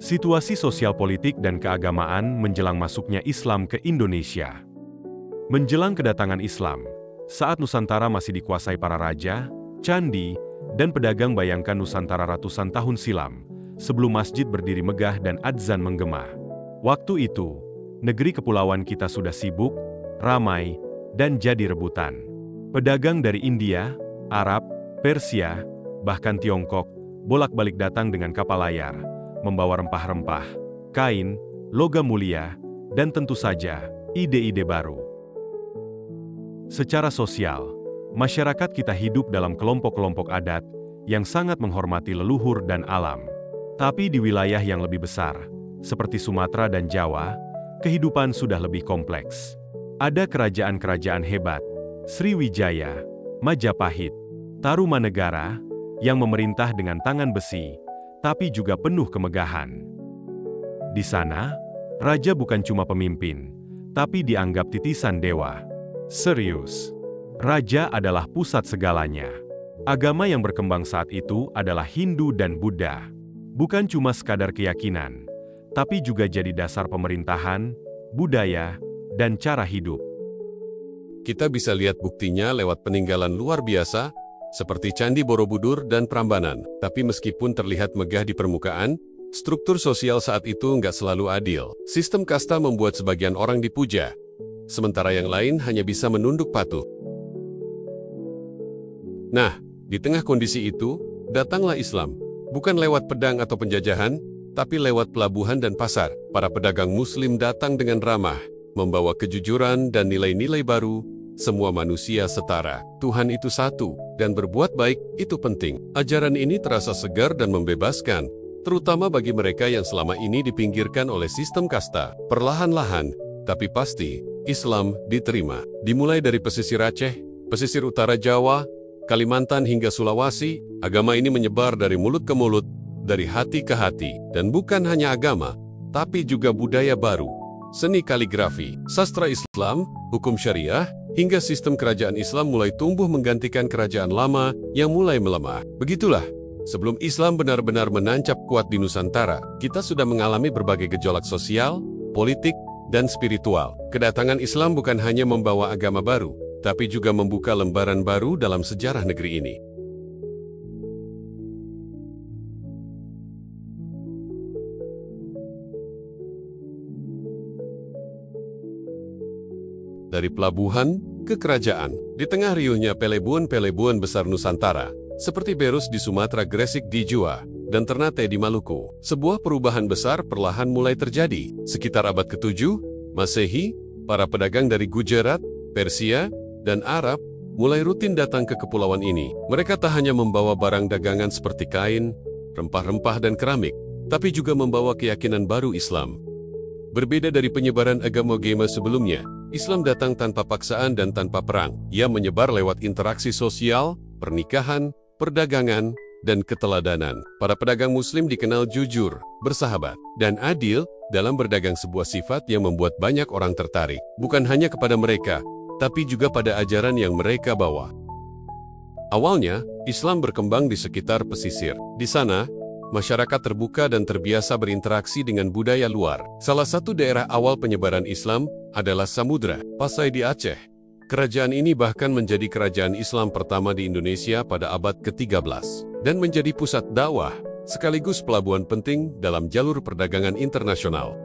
Situasi sosial politik dan keagamaan menjelang masuknya Islam ke Indonesia. Menjelang kedatangan Islam, saat Nusantara masih dikuasai para raja, candi, dan pedagang, bayangkan Nusantara ratusan tahun silam, sebelum masjid berdiri megah dan adzan menggema. Waktu itu, negeri kepulauan kita sudah sibuk, ramai, dan jadi rebutan. Pedagang dari India, Arab, Persia, bahkan Tiongkok, bolak-balik datang dengan kapal layar, membawa rempah-rempah, kain, logam mulia, dan tentu saja, ide-ide baru. Secara sosial, masyarakat kita hidup dalam kelompok-kelompok adat yang sangat menghormati leluhur dan alam. Tapi di wilayah yang lebih besar, seperti Sumatera dan Jawa, kehidupan sudah lebih kompleks. Ada kerajaan-kerajaan hebat, Sriwijaya, Majapahit, Tarumanegara, yang memerintah dengan tangan besi, tapi juga penuh kemegahan. Di sana, raja bukan cuma pemimpin, tapi dianggap titisan dewa. Serius, raja adalah pusat segalanya. Agama yang berkembang saat itu adalah Hindu dan Buddha. Bukan cuma sekadar keyakinan, tapi juga jadi dasar pemerintahan, budaya, dan cara hidup. Kita bisa lihat buktinya lewat peninggalan luar biasa, seperti Candi Borobudur dan Prambanan. Tapi meskipun terlihat megah di permukaan, struktur sosial saat itu nggak selalu adil. Sistem kasta membuat sebagian orang dipuja, sementara yang lain hanya bisa menunduk patuh. Nah, di tengah kondisi itu, datanglah Islam. Bukan lewat pedang atau penjajahan, tapi lewat pelabuhan dan pasar. Para pedagang Muslim datang dengan ramah, membawa kejujuran dan nilai-nilai baru. Semua manusia setara, Tuhan itu satu, dan berbuat baik itu penting. Ajaran ini terasa segar dan membebaskan, terutama bagi mereka yang selama ini dipinggirkan oleh sistem kasta. Perlahan-lahan, tapi pasti, Islam diterima. Dimulai dari pesisir Aceh, pesisir utara Jawa, Kalimantan hingga Sulawesi, agama ini menyebar dari mulut ke mulut, dari hati ke hati. Dan bukan hanya agama, tapi juga budaya baru, seni kaligrafi, sastra Islam, hukum syariah, hingga sistem kerajaan Islam mulai tumbuh menggantikan kerajaan lama yang mulai melemah. Begitulah, sebelum Islam benar-benar menancap kuat di Nusantara, kita sudah mengalami berbagai gejolak sosial, politik, dan spiritual. Kedatangan Islam bukan hanya membawa agama baru, tapi juga membuka lembaran baru dalam sejarah negeri ini. Dari pelabuhan ke kerajaan, di tengah riuhnya pelebuan-pelebuan besar Nusantara, seperti Berus di Sumatera, Gresik di Jawa, dan Ternate di Maluku, sebuah perubahan besar perlahan mulai terjadi. Sekitar abad ke-7 Masehi, para pedagang dari Gujarat, Persia, dan Arab mulai rutin datang ke kepulauan ini. Mereka tak hanya membawa barang dagangan seperti kain, rempah-rempah, dan keramik, tapi juga membawa keyakinan baru Islam. Berbeda dari penyebaran agama sebelumnya, Islam datang tanpa paksaan dan tanpa perang. Ia menyebar lewat interaksi sosial, pernikahan, perdagangan, dan keteladanan. Para pedagang Muslim dikenal jujur, bersahabat, dan adil dalam berdagang, sebuah sifat yang membuat banyak orang tertarik. Bukan hanya kepada mereka, tapi juga pada ajaran yang mereka bawa. Awalnya, Islam berkembang di sekitar pesisir. Di sana, masyarakat terbuka dan terbiasa berinteraksi dengan budaya luar. Salah satu daerah awal penyebaran Islam adalah Samudra, Pasai di Aceh. Kerajaan ini bahkan menjadi kerajaan Islam pertama di Indonesia pada abad ke-13 dan menjadi pusat dakwah sekaligus pelabuhan penting dalam jalur perdagangan internasional.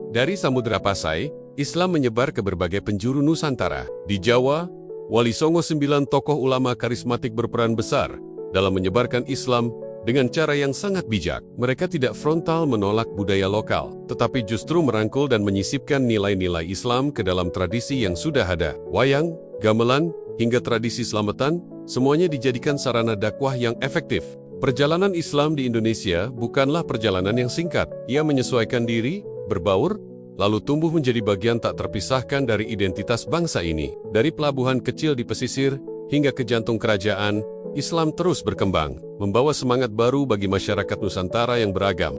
Dari Samudra Pasai, Islam menyebar ke berbagai penjuru Nusantara. Di Jawa, Wali Songo 9 tokoh ulama karismatik berperan besar dalam menyebarkan Islam dengan cara yang sangat bijak. Mereka tidak frontal menolak budaya lokal, tetapi justru merangkul dan menyisipkan nilai-nilai Islam ke dalam tradisi yang sudah ada. Wayang, gamelan, hingga tradisi selamatan, semuanya dijadikan sarana dakwah yang efektif. Perjalanan Islam di Indonesia bukanlah perjalanan yang singkat. Ia menyesuaikan diri, berbaur, lalu tumbuh menjadi bagian tak terpisahkan dari identitas bangsa ini. Dari pelabuhan kecil di pesisir hingga ke jantung kerajaan, Islam terus berkembang, membawa semangat baru bagi masyarakat Nusantara yang beragam.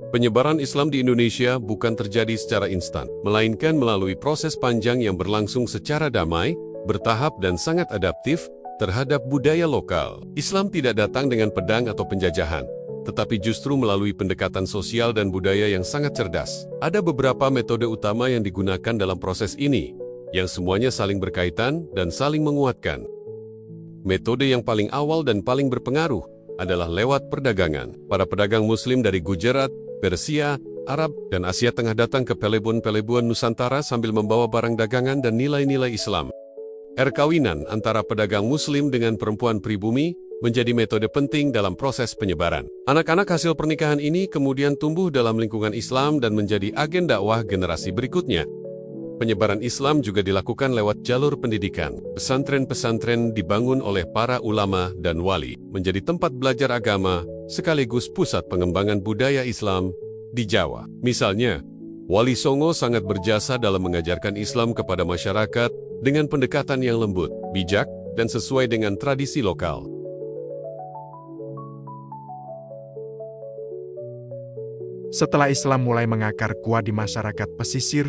Penyebaran Islam di Indonesia bukan terjadi secara instan, melainkan melalui proses panjang yang berlangsung secara damai, bertahap dan sangat adaptif, terhadap budaya lokal. Islam tidak datang dengan pedang atau penjajahan, tetapi justru melalui pendekatan sosial dan budaya yang sangat cerdas. Ada beberapa metode utama yang digunakan dalam proses ini, yang semuanya saling berkaitan dan saling menguatkan. Metode yang paling awal dan paling berpengaruh adalah lewat perdagangan. Para pedagang Muslim dari Gujarat, Persia, Arab, dan Asia Tengah datang ke pelabuhan-pelabuhan Nusantara sambil membawa barang dagangan dan nilai-nilai Islam. Perkawinan antara pedagang Muslim dengan perempuan pribumi menjadi metode penting dalam proses penyebaran. Anak-anak hasil pernikahan ini kemudian tumbuh dalam lingkungan Islam dan menjadi agen dakwah generasi berikutnya. Penyebaran Islam juga dilakukan lewat jalur pendidikan. Pesantren-pesantren dibangun oleh para ulama dan wali, menjadi tempat belajar agama sekaligus pusat pengembangan budaya Islam di Jawa. Misalnya, Wali Songo sangat berjasa dalam mengajarkan Islam kepada masyarakat dengan pendekatan yang lembut, bijak, dan sesuai dengan tradisi lokal. Setelah Islam mulai mengakar kuat di masyarakat pesisir,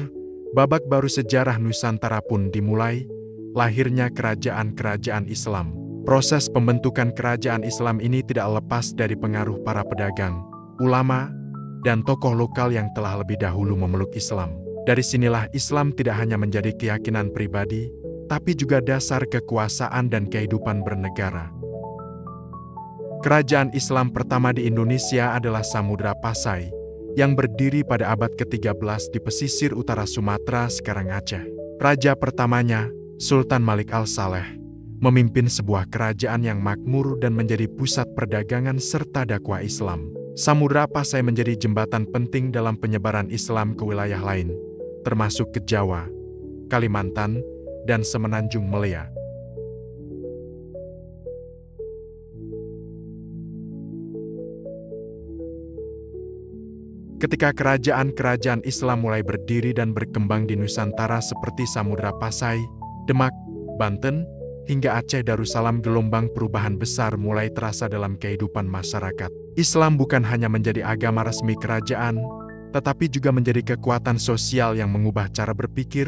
babak baru sejarah Nusantara pun dimulai, lahirnya kerajaan-kerajaan Islam. Proses pembentukan kerajaan Islam ini tidak lepas dari pengaruh para pedagang, ulama, dan tokoh lokal yang telah lebih dahulu memeluk Islam. Dari sinilah Islam tidak hanya menjadi keyakinan pribadi, tapi juga dasar kekuasaan dan kehidupan bernegara. Kerajaan Islam pertama di Indonesia adalah Samudra Pasai, yang berdiri pada abad ke-13 di pesisir utara Sumatera sekarang Aceh. Raja pertamanya, Sultan Malik Al-Saleh, memimpin sebuah kerajaan yang makmur dan menjadi pusat perdagangan serta dakwah Islam. Samudra Pasai menjadi jembatan penting dalam penyebaran Islam ke wilayah lain, termasuk ke Jawa, Kalimantan, dan Semenanjung Malaya. Ketika kerajaan-kerajaan Islam mulai berdiri dan berkembang di Nusantara seperti Samudra Pasai, Demak, Banten, hingga Aceh Darussalam, gelombang perubahan besar mulai terasa dalam kehidupan masyarakat. Islam bukan hanya menjadi agama resmi kerajaan, tetapi juga menjadi kekuatan sosial yang mengubah cara berpikir,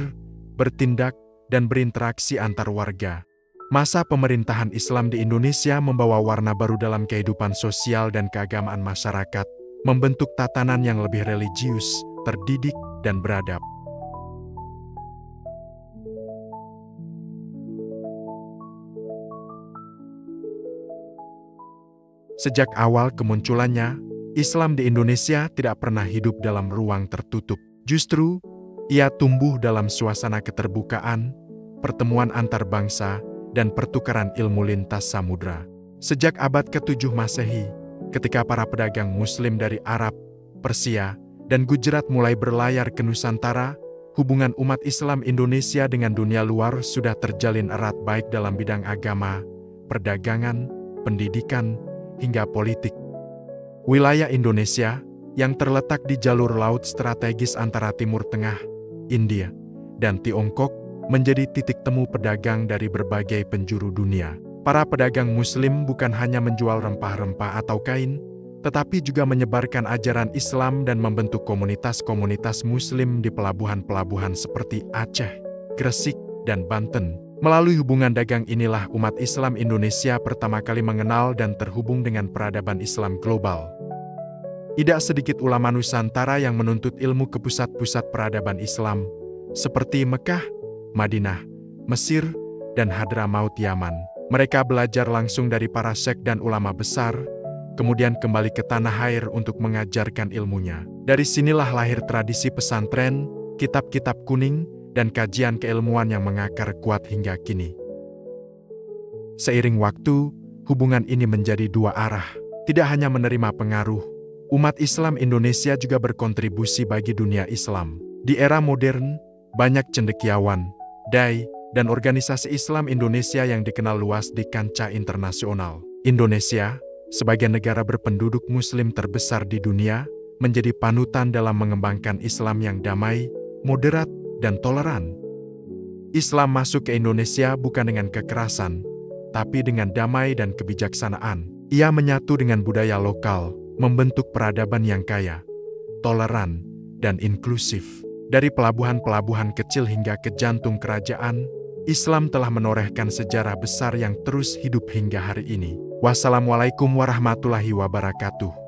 bertindak, dan berinteraksi antar warga. Masa pemerintahan Islam di Indonesia membawa warna baru dalam kehidupan sosial dan keagamaan masyarakat, membentuk tatanan yang lebih religius, terdidik, dan beradab. Sejak awal kemunculannya, Islam di Indonesia tidak pernah hidup dalam ruang tertutup. Justru, ia tumbuh dalam suasana keterbukaan, pertemuan antar bangsa, dan pertukaran ilmu lintas samudra. Sejak abad ke-7 Masehi, ketika para pedagang Muslim dari Arab, Persia, dan Gujarat mulai berlayar ke Nusantara, hubungan umat Islam Indonesia dengan dunia luar sudah terjalin erat baik dalam bidang agama, perdagangan, pendidikan, hingga politik. Wilayah Indonesia, yang terletak di jalur laut strategis antara Timur Tengah, India, dan Tiongkok, menjadi titik temu pedagang dari berbagai penjuru dunia. Para pedagang Muslim bukan hanya menjual rempah-rempah atau kain, tetapi juga menyebarkan ajaran Islam dan membentuk komunitas-komunitas Muslim di pelabuhan-pelabuhan seperti Aceh, Gresik, dan Banten. Melalui hubungan dagang inilah umat Islam Indonesia pertama kali mengenal dan terhubung dengan peradaban Islam global. Tidak sedikit ulama Nusantara yang menuntut ilmu ke pusat-pusat peradaban Islam, seperti Mekah, Madinah, Mesir, dan Hadramaut Yaman. Mereka belajar langsung dari para syekh dan ulama besar, kemudian kembali ke tanah air untuk mengajarkan ilmunya. Dari sinilah lahir tradisi pesantren, kitab-kitab kuning, dan kajian keilmuan yang mengakar kuat hingga kini. Seiring waktu, hubungan ini menjadi dua arah. Tidak hanya menerima pengaruh, umat Islam Indonesia juga berkontribusi bagi dunia Islam. Di era modern, banyak cendekiawan, dai, dan organisasi Islam Indonesia yang dikenal luas di kancah internasional. Indonesia, sebagai negara berpenduduk Muslim terbesar di dunia, menjadi panutan dalam mengembangkan Islam yang damai, moderat, dan toleran. Islam masuk ke Indonesia bukan dengan kekerasan, tapi dengan damai dan kebijaksanaan. Ia menyatu dengan budaya lokal, membentuk peradaban yang kaya, toleran, dan inklusif. Dari pelabuhan-pelabuhan kecil hingga ke jantung kerajaan, Islam telah menorehkan sejarah besar yang terus hidup hingga hari ini. Wassalamualaikum warahmatullahi wabarakatuh.